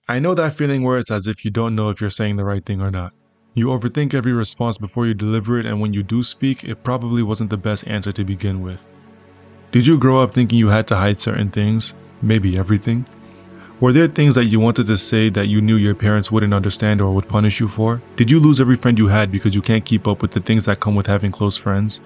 I know that feeling where it's as if you don't know if you're saying the right thing or not. You overthink every response before you deliver it, and when you do speak, it probably wasn't the best answer to begin with. Did you grow up thinking you had to hide certain things? Maybe everything? Were there things that you wanted to say that you knew your parents wouldn't understand or would punish you for? Did you lose every friend you had because you can't keep up with the things that come with having close friends?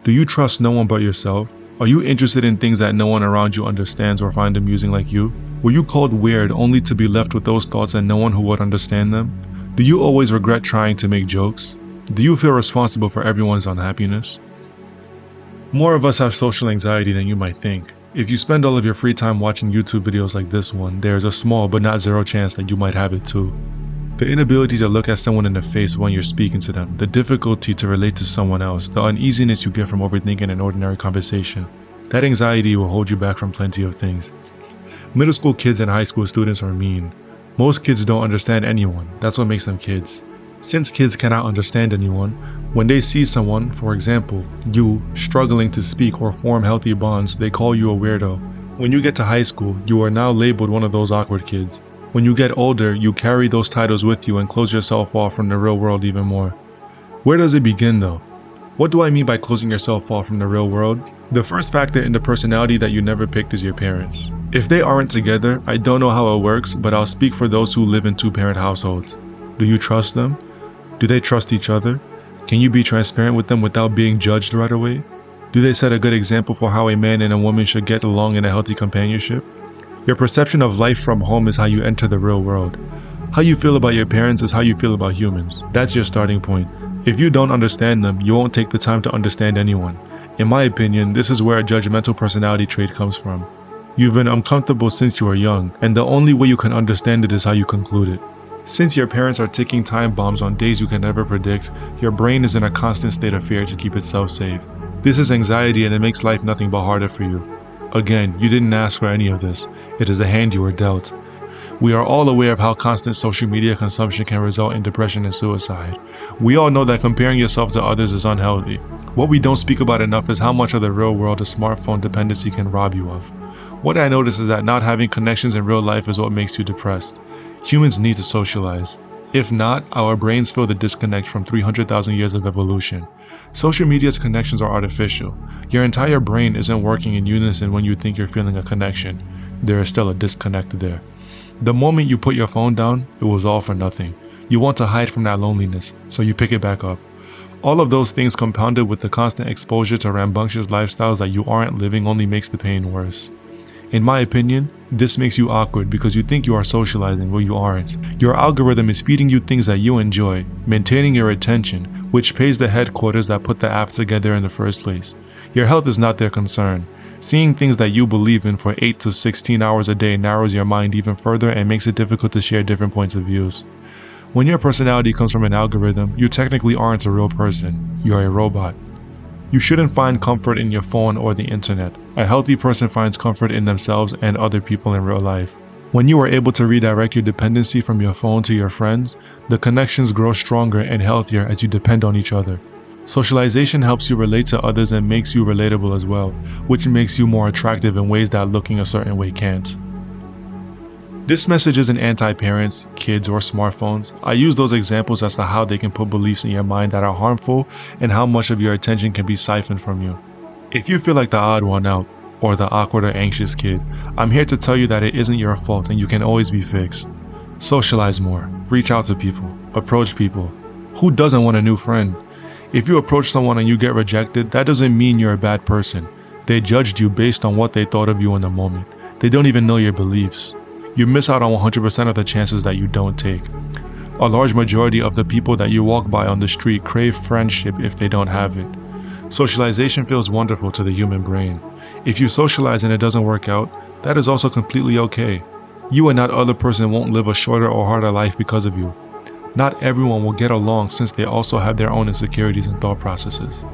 Do you trust no one but yourself? Are you interested in things that no one around you understands or find amusing like you? Were you called weird only to be left with those thoughts and no one who would understand them? Do you always regret trying to make jokes? Do you feel responsible for everyone's unhappiness? More of us have social anxiety than you might think. If you spend all of your free time watching YouTube videos like this one, there is a small but not zero chance that you might have it too. The inability to look at someone in the face when you're speaking to them, the difficulty to relate to someone else, the uneasiness you get from overthinking an ordinary conversation, that anxiety will hold you back from plenty of things. Middle school kids and high school students are mean. Most kids don't understand anyone, that's what makes them kids. Since kids cannot understand anyone, when they see someone, for example, you, struggling to speak or form healthy bonds, they call you a weirdo. When you get to high school, you are now labeled one of those awkward kids. When you get older, you carry those titles with you and close yourself off from the real world even more. Where does it begin though? What do I mean by closing yourself off from the real world? The first factor in the personality that you never picked is your parents. If they aren't together, I don't know how it works, but I'll speak for those who live in two-parent households. Do you trust them? Do they trust each other? Can you be transparent with them without being judged right away? Do they set a good example for how a man and a woman should get along in a healthy companionship? Your perception of life from home is how you enter the real world. How you feel about your parents is how you feel about humans. That's your starting point. If you don't understand them, you won't take the time to understand anyone. In my opinion, this is where a judgmental personality trait comes from. You've been uncomfortable since you were young, and the only way you can understand it is how you conclude it. Since your parents are ticking time bombs on days you can never predict, your brain is in a constant state of fear to keep itself safe. This is anxiety, and it makes life nothing but harder for you. Again, you didn't ask for any of this. It is a hand you were dealt. We are all aware of how constant social media consumption can result in depression and suicide. We all know that comparing yourself to others is unhealthy. What we don't speak about enough is how much of the real world a smartphone dependency can rob you of. What I notice is that not having connections in real life is what makes you depressed. Humans need to socialize. If not, our brains feel the disconnect from 300,000 years of evolution. Social media's connections are artificial. Your entire brain isn't working in unison when you think you're feeling a connection. There is still a disconnect there. The moment you put your phone down, it was all for nothing. You want to hide from that loneliness, so you pick it back up. All of those things compounded with the constant exposure to rambunctious lifestyles that you aren't living only makes the pain worse. In my opinion, this makes you awkward because you think you are socializing where you aren't. Your algorithm is feeding you things that you enjoy, maintaining your attention, which pays the headquarters that put the app together in the first place. Your health is not their concern. Seeing things that you believe in for 8 to 16 hours a day narrows your mind even further and makes it difficult to share different points of views. When your personality comes from an algorithm, you technically aren't a real person. You're a robot. You shouldn't find comfort in your phone or the internet. A healthy person finds comfort in themselves and other people in real life. When you are able to redirect your dependency from your phone to your friends, the connections grow stronger and healthier as you depend on each other. Socialization helps you relate to others and makes you relatable as well, which makes you more attractive in ways that looking a certain way can't. This message isn't anti-parents, kids, or smartphones. I use those examples as to how they can put beliefs in your mind that are harmful and how much of your attention can be siphoned from you. If you feel like the odd one out, or the awkward or anxious kid, I'm here to tell you that it isn't your fault and you can always be fixed. Socialize more, reach out to people, approach people. Who doesn't want a new friend? If you approach someone and you get rejected, that doesn't mean you're a bad person. They judged you based on what they thought of you in the moment. They don't even know your beliefs. You miss out on 100% of the chances that you don't take. A large majority of the people that you walk by on the street crave friendship if they don't have it. Socialization feels wonderful to the human brain. If you socialize and it doesn't work out, that is also completely okay. You and that other person won't live a shorter or harder life because of you. Not everyone will get along since they also have their own insecurities and thought processes.